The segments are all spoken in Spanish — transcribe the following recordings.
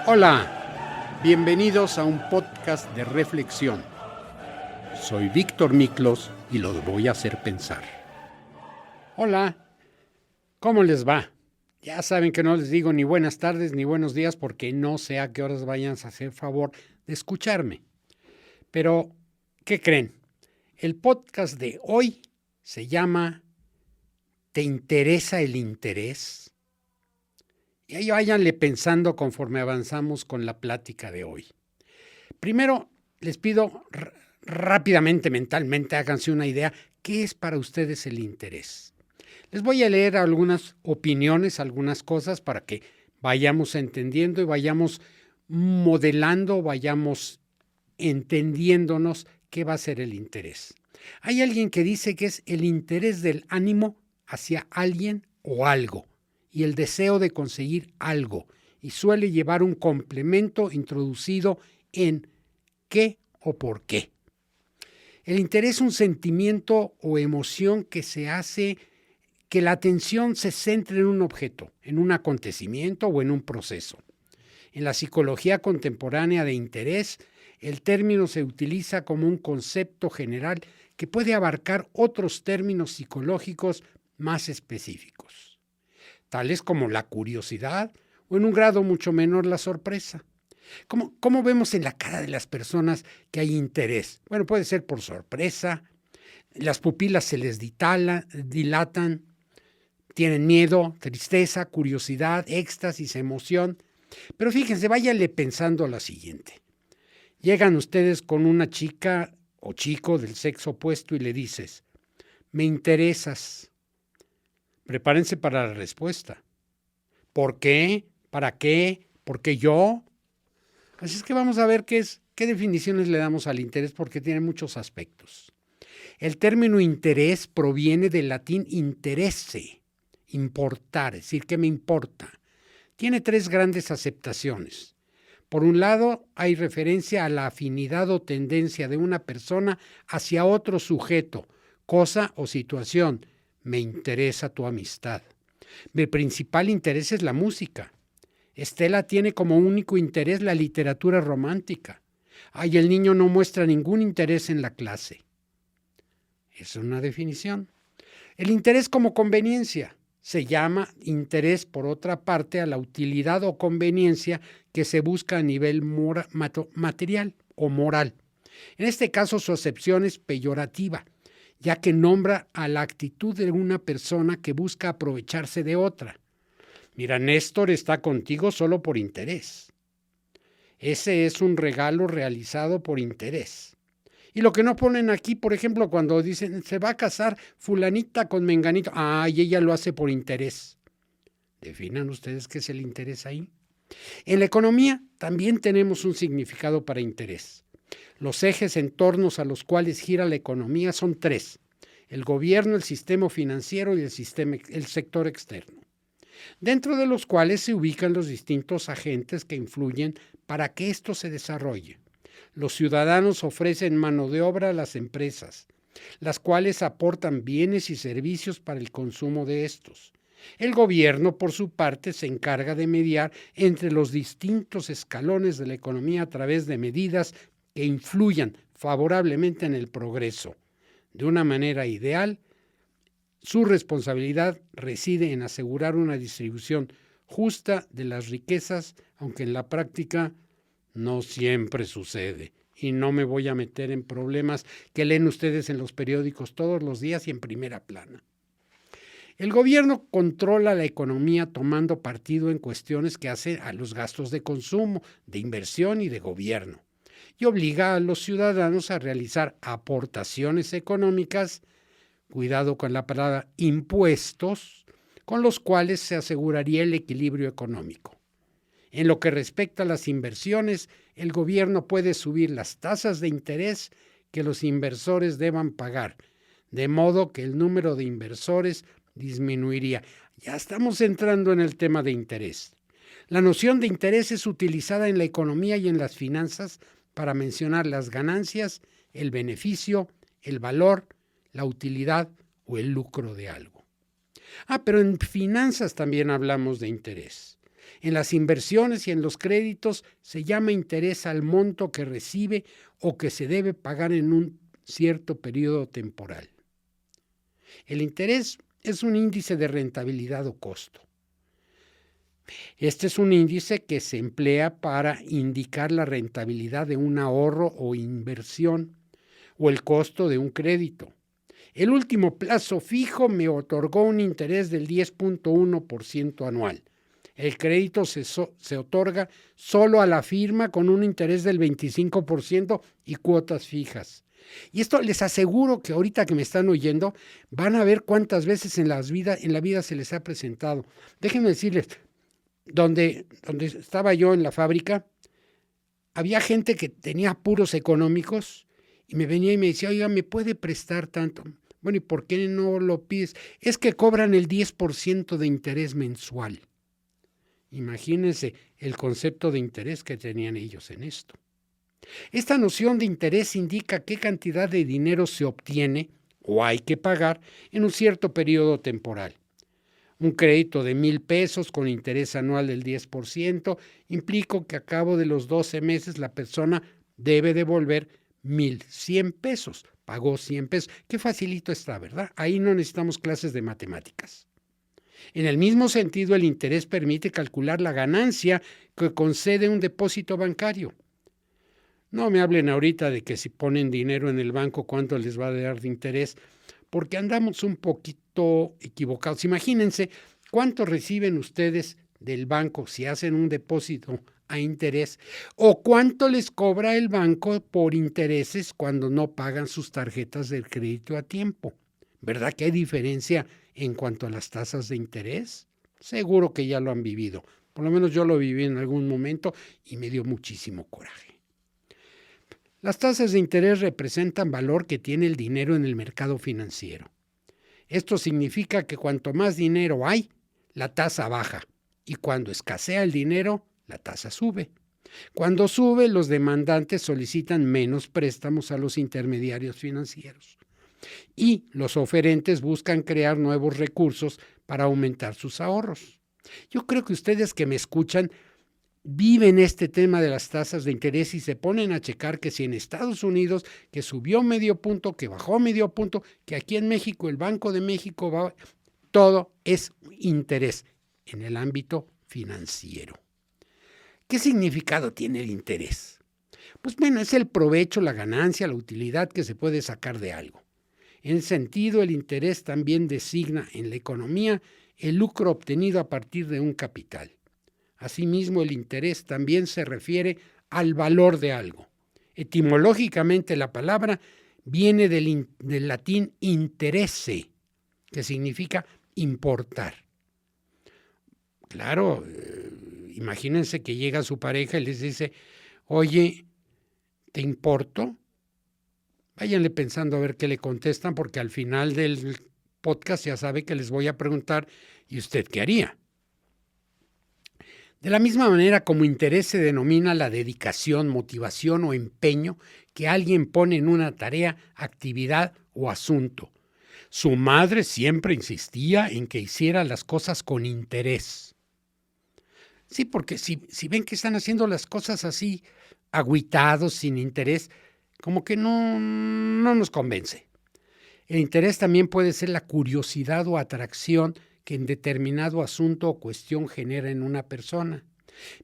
Hola, bienvenidos a un podcast de reflexión. Soy Víctor Miklos y los voy a hacer pensar. Hola, ¿cómo les va? Ya saben que no les digo ni buenas tardes ni buenos días porque no sé a qué horas vayan a hacer favor de escucharme. Pero, ¿qué creen? El podcast de hoy se llama ¿Te interesa el interés? Y ahí váyanle pensando conforme avanzamos con la plática de hoy. Primero, les pido rápidamente, mentalmente, háganse una idea, ¿qué es para ustedes el interés? Les voy a leer algunas opiniones, algunas cosas para que vayamos entendiendo y vayamos modelando, vayamos entendiéndonos qué va a ser el interés. Hay alguien que dice que es el interés del ánimo hacia alguien o algo y el deseo de conseguir algo, y suele llevar un complemento introducido en qué o por qué. El interés es un sentimiento o emoción que se hace que la atención se centre en un objeto, en un acontecimiento o en un proceso. En la psicología contemporánea de interés, el término se utiliza como un concepto general que puede abarcar otros términos psicológicos más específicos, tales como la curiosidad o en un grado mucho menor la sorpresa. ¿Cómo vemos en la cara de las personas que hay interés? Bueno, puede ser por sorpresa, las pupilas se les dilatan, tienen miedo, tristeza, curiosidad, éxtasis, emoción. Pero fíjense, váyanle pensando lo siguiente. Llegan ustedes con una chica o chico del sexo opuesto y le dices, me interesas. Prepárense para la respuesta. ¿Por qué? ¿Para qué? ¿Por qué yo? Así es que vamos a ver qué definiciones le damos al interés porque tiene muchos aspectos. El término interés proviene del latín interesse, importar, es decir, ¿qué me importa? Tiene tres grandes aceptaciones. Por un lado, hay referencia a la afinidad o tendencia de una persona hacia otro sujeto, cosa o situación. Me interesa tu amistad. Mi principal interés es la música. Estela tiene como único interés la literatura romántica. Ay, el niño no muestra ningún interés en la clase. Es una definición. El interés como conveniencia. Se llama interés, por otra parte, a la utilidad o conveniencia que se busca a nivel material o moral. En este caso, su acepción es peyorativa, ya que nombra a la actitud de una persona que busca aprovecharse de otra. Mira, Néstor está contigo solo por interés. Ese es un regalo realizado por interés. Y lo que no ponen aquí, por ejemplo, cuando dicen se va a casar fulanita con menganito, y ella lo hace por interés. ¿Definan ustedes qué es el interés ahí? En la economía también tenemos un significado para interés. Los ejes en torno a los cuales gira la economía son tres: el gobierno, el sistema financiero y el sector externo, dentro de los cuales se ubican los distintos agentes que influyen para que esto se desarrolle. Los ciudadanos ofrecen mano de obra a las empresas, las cuales aportan bienes y servicios para el consumo de estos. El gobierno, por su parte, se encarga de mediar entre los distintos escalones de la economía a través de medidas que influyan favorablemente en el progreso. De una manera ideal, su responsabilidad reside en asegurar una distribución justa de las riquezas, aunque en la práctica no siempre sucede. Y no me voy a meter en problemas que leen ustedes en los periódicos todos los días y en primera plana. El gobierno controla la economía tomando partido en cuestiones que hacen a los gastos de consumo, de inversión y de gobierno, y obliga a los ciudadanos a realizar aportaciones económicas, cuidado con la palabra impuestos, con los cuales se aseguraría el equilibrio económico. En lo que respecta a las inversiones, el gobierno puede subir las tasas de interés que los inversores deban pagar, de modo que el número de inversores disminuiría. Ya estamos entrando en el tema de interés. La noción de interés es utilizada en la economía y en las finanzas para mencionar las ganancias, el beneficio, el valor, la utilidad o el lucro de algo. Pero en finanzas también hablamos de interés. En las inversiones y en los créditos se llama interés al monto que recibe o que se debe pagar en un cierto periodo temporal. El interés es un índice de rentabilidad o costo. Este es un índice que se emplea para indicar la rentabilidad de un ahorro o inversión o el costo de un crédito. El último plazo fijo me otorgó un interés del 10.1% anual. El crédito se otorga solo a la firma con un interés del 25% y cuotas fijas. Y esto les aseguro que ahorita que me están oyendo van a ver cuántas veces en la vida se les ha presentado. Déjenme decirles, donde estaba yo en la fábrica, había gente que tenía apuros económicos y me venía y me decía, oiga, ¿me puede prestar tanto? Bueno, ¿y por qué no lo pides? Es que cobran el 10% de interés mensual. Imagínense el concepto de interés que tenían ellos en esto. Esta noción de interés indica qué cantidad de dinero se obtiene o hay que pagar en un cierto periodo temporal. Un crédito de 1,000 pesos con interés anual del 10% implica que a cabo de los 12 meses la persona debe devolver 1,100 pesos. Pagó 100 pesos. Qué facilito está, ¿verdad? Ahí no necesitamos clases de matemáticas. En el mismo sentido, el interés permite calcular la ganancia que concede un depósito bancario. No me hablen ahorita de que si ponen dinero en el banco, cuánto les va a dar de interés, porque andamos un poquito equivocados. Imagínense cuánto reciben ustedes del banco si hacen un depósito a interés o cuánto les cobra el banco por intereses cuando no pagan sus tarjetas de crédito a tiempo. ¿Verdad que hay diferencia en cuanto a las tasas de interés? Seguro que ya lo han vivido. Por lo menos yo lo viví en algún momento y me dio muchísimo coraje. Las tasas de interés representan valor que tiene el dinero en el mercado financiero. Esto significa que cuanto más dinero hay, la tasa baja, y cuando escasea el dinero, la tasa sube. Cuando sube, los demandantes solicitan menos préstamos a los intermediarios financieros y los oferentes buscan crear nuevos recursos para aumentar sus ahorros. Yo creo que ustedes que me escuchan viven este tema de las tasas de interés y se ponen a checar que si en Estados Unidos que subió medio punto, que bajó medio punto, que aquí en México el Banco de México todo es interés en el ámbito financiero. ¿Qué significado tiene el interés? Pues bueno, es el provecho, la ganancia, la utilidad que se puede sacar de algo. En ese sentido, el interés también designa en la economía el lucro obtenido a partir de un capital. Asimismo, el interés también se refiere al valor de algo. Etimológicamente, la palabra viene del latín interesse, que significa importar. Claro, imagínense que llega su pareja y les dice, oye, ¿te importo? Váyanle pensando a ver qué le contestan, porque al final del podcast ya sabe que les voy a preguntar, ¿y usted qué haría? De la misma manera como interés se denomina la dedicación, motivación o empeño que alguien pone en una tarea, actividad o asunto. Su madre siempre insistía en que hiciera las cosas con interés. Sí, porque si ven que están haciendo las cosas así, agüitados, sin interés, como que no nos convence. El interés también puede ser la curiosidad o atracción que en determinado asunto o cuestión genera en una persona.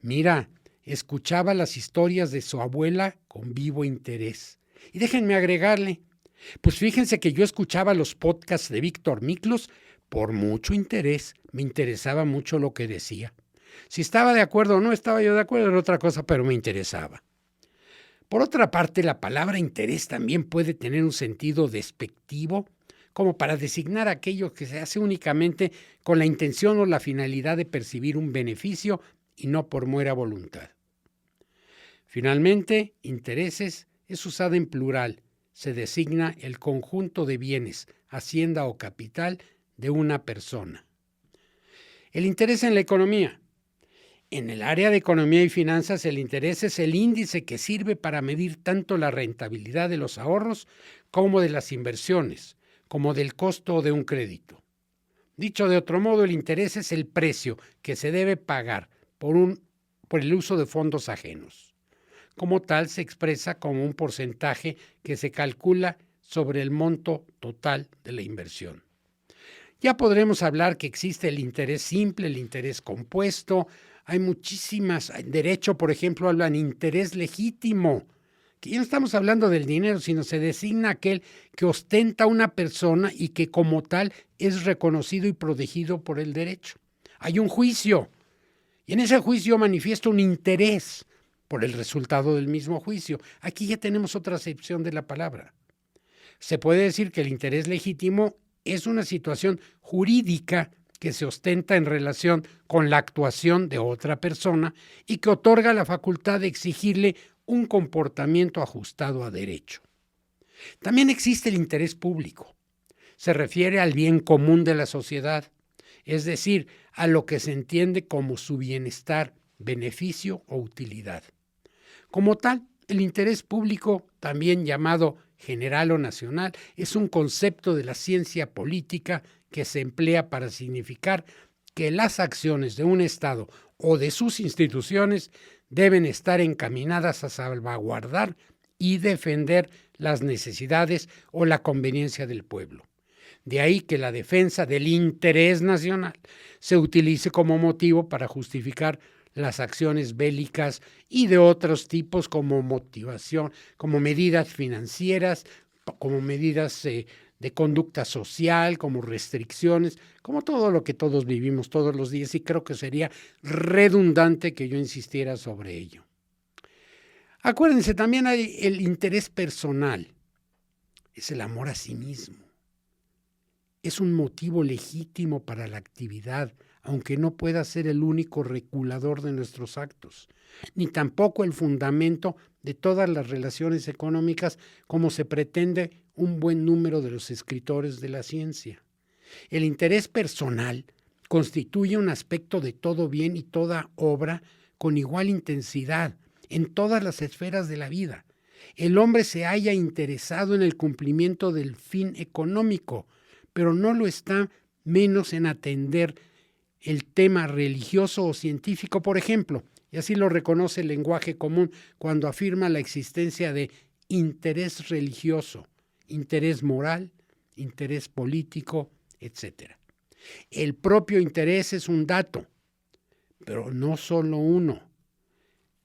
Mira, escuchaba las historias de su abuela con vivo interés. Y déjenme agregarle, pues fíjense que yo escuchaba los podcasts de Víctor Miklos por mucho interés. Me interesaba mucho lo que decía. Si estaba de acuerdo o no estaba yo de acuerdo era otra cosa, pero me interesaba. Por otra parte, la palabra interés también puede tener un sentido despectivo, como para designar aquello que se hace únicamente con la intención o la finalidad de percibir un beneficio y no por mera voluntad. Finalmente, intereses es usada en plural. Se designa el conjunto de bienes, hacienda o capital de una persona. El interés en la economía. En el área de economía y finanzas, el interés es el índice que sirve para medir tanto la rentabilidad de los ahorros como de las inversiones, como del costo de un crédito. Dicho de otro modo, el interés es el precio que se debe pagar por el uso de fondos ajenos. Como tal, se expresa como un porcentaje que se calcula sobre el monto total de la inversión. Ya podremos hablar que existe el interés simple, el interés compuesto. Hay muchísimas. En derecho, por ejemplo, hablan interés legítimo, que ya no estamos hablando del dinero, sino se designa aquel que ostenta una persona y que como tal es reconocido y protegido por el derecho. Hay un juicio y en ese juicio manifiesta un interés por el resultado del mismo juicio. Aquí ya tenemos otra acepción de la palabra. Se puede decir que el interés legítimo es una situación jurídica que se ostenta en relación con la actuación de otra persona y que otorga la facultad de exigirle un comportamiento ajustado a derecho. También existe el interés público. Se refiere al bien común de la sociedad, es decir, a lo que se entiende como su bienestar, beneficio o utilidad. Como tal, el interés público, también llamado general o nacional, es un concepto de la ciencia política que se emplea para significar que las acciones de un Estado o de sus instituciones deben estar encaminadas a salvaguardar y defender las necesidades o la conveniencia del pueblo. De ahí que la defensa del interés nacional se utilice como motivo para justificar las acciones bélicas y de otros tipos como motivación, como medidas financieras, como medidas de conducta social, como restricciones, como todo lo que todos vivimos todos los días, y creo que sería redundante que yo insistiera sobre ello. Acuérdense, también hay el interés personal, es el amor a sí mismo. Es un motivo legítimo para la actividad, aunque no pueda ser el único regulador de nuestros actos, ni tampoco el fundamento de todas las relaciones económicas como se pretende un buen número de los escritores de la ciencia. El interés personal constituye un aspecto de todo bien y toda obra con igual intensidad en todas las esferas de la vida. El hombre se halla interesado en el cumplimiento del fin económico, pero no lo está menos en atender el tema religioso o científico, por ejemplo, y así lo reconoce el lenguaje común cuando afirma la existencia de interés religioso, interés moral, interés político, etc. El propio interés es un dato, pero no solo uno.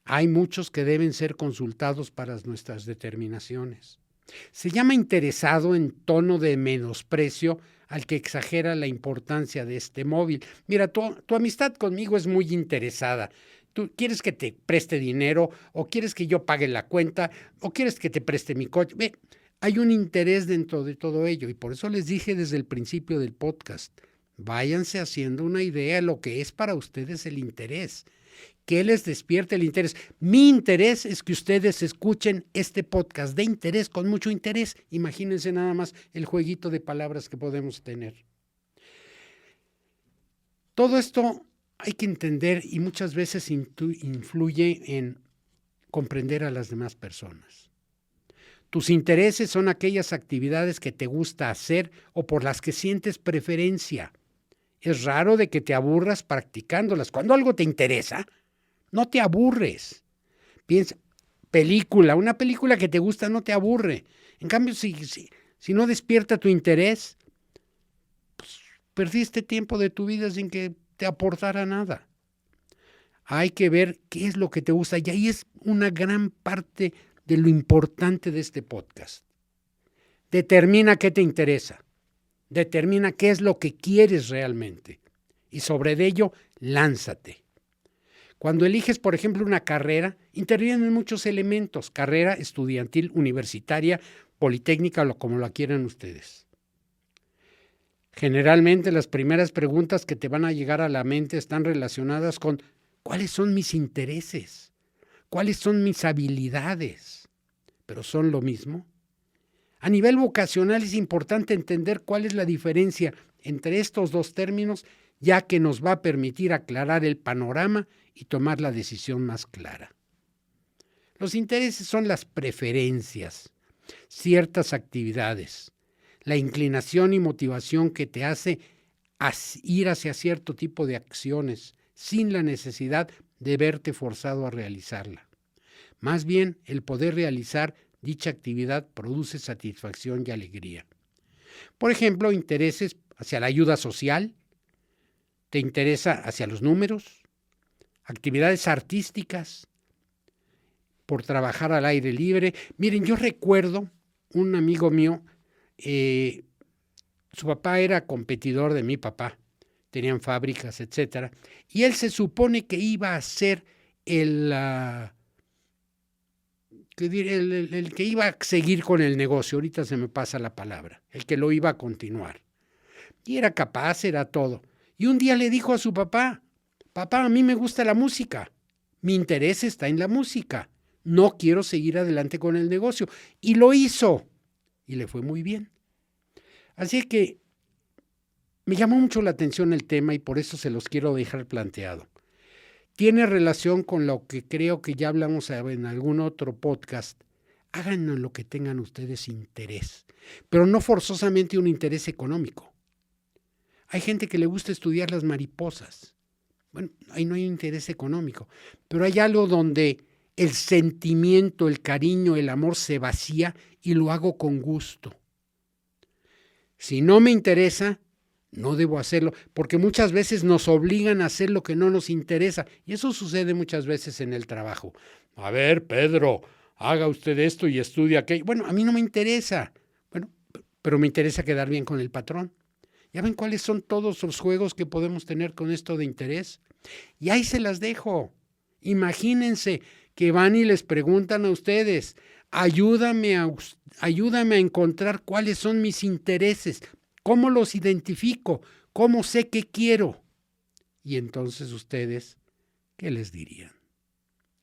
Hay muchos que deben ser consultados para nuestras determinaciones. Se llama interesado en tono de menosprecio al que exagera la importancia de este móvil. Mira, tu amistad conmigo es muy interesada. ¿Tú quieres que te preste dinero o quieres que yo pague la cuenta o quieres que te preste mi coche? Ve, hay un interés dentro de todo ello y por eso les dije desde el principio del podcast, váyanse haciendo una idea de lo que es para ustedes el interés. ¿Qué les despierta el interés? Mi interés es que ustedes escuchen este podcast de interés, con mucho interés. Imagínense nada más el jueguito de palabras que podemos tener. Todo esto hay que entender y muchas veces influye en comprender a las demás personas. Tus intereses son aquellas actividades que te gusta hacer o por las que sientes preferencia. Es raro de que te aburras practicándolas. Cuando algo te interesa, no te aburres. Piensa, una película que te gusta no te aburre. En cambio, si no despierta tu interés, pues, perdiste tiempo de tu vida sin que te aportara nada. Hay que ver qué es lo que te gusta y ahí es una gran parte de lo importante de este podcast. Determina qué te interesa. Determina qué es lo que quieres realmente y sobre ello lánzate. Cuando eliges, por ejemplo, una carrera, intervienen muchos elementos, carrera estudiantil, universitaria, politécnica o como la quieran ustedes. Generalmente las primeras preguntas que te van a llegar a la mente están relacionadas con ¿cuáles son mis intereses? ¿Cuáles son mis habilidades? ¿Pero son lo mismo? A nivel vocacional es importante entender cuál es la diferencia entre estos dos términos, ya que nos va a permitir aclarar el panorama y tomar la decisión más clara. Los intereses son las preferencias, ciertas actividades, la inclinación y motivación que te hace ir hacia cierto tipo de acciones, sin la necesidad de verte forzado a realizarla. Más bien, el poder realizar dicha actividad produce satisfacción y alegría. Por ejemplo, intereses hacia la ayuda social, te interesa hacia los números, actividades artísticas, por trabajar al aire libre. Miren, yo recuerdo un amigo mío, su papá era competidor de mi papá, tenían fábricas, etcétera, y él se supone que iba a ser el que iba a seguir con el negocio, ahorita se me pasa la palabra, el que lo iba a continuar. Y era capaz, era todo. Y un día le dijo a su papá, papá, a mí me gusta la música, mi interés está en la música, no quiero seguir adelante con el negocio. Y lo hizo, y le fue muy bien. Así que me llamó mucho la atención el tema y por eso se los quiero dejar planteado. Tiene relación con lo que creo que ya hablamos en algún otro podcast. Háganlo en lo que tengan ustedes interés, pero no forzosamente un interés económico. Hay gente que le gusta estudiar las mariposas. Bueno, ahí no hay interés económico, pero hay algo donde el sentimiento, el cariño, el amor se vacía y lo hago con gusto. Si no me interesa, no debo hacerlo, porque muchas veces nos obligan a hacer lo que no nos interesa, y eso sucede muchas veces en el trabajo. A ver, Pedro, haga usted esto y estudie aquello. Bueno, a mí no me interesa, bueno, pero me interesa quedar bien con el patrón. ¿Ya ven cuáles son todos los juegos que podemos tener con esto de interés? Y ahí se las dejo. Imagínense que van y les preguntan a ustedes, ayúdame a encontrar cuáles son mis intereses, cómo los identifico, cómo sé qué quiero. Y entonces ustedes, ¿qué les dirían?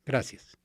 Gracias.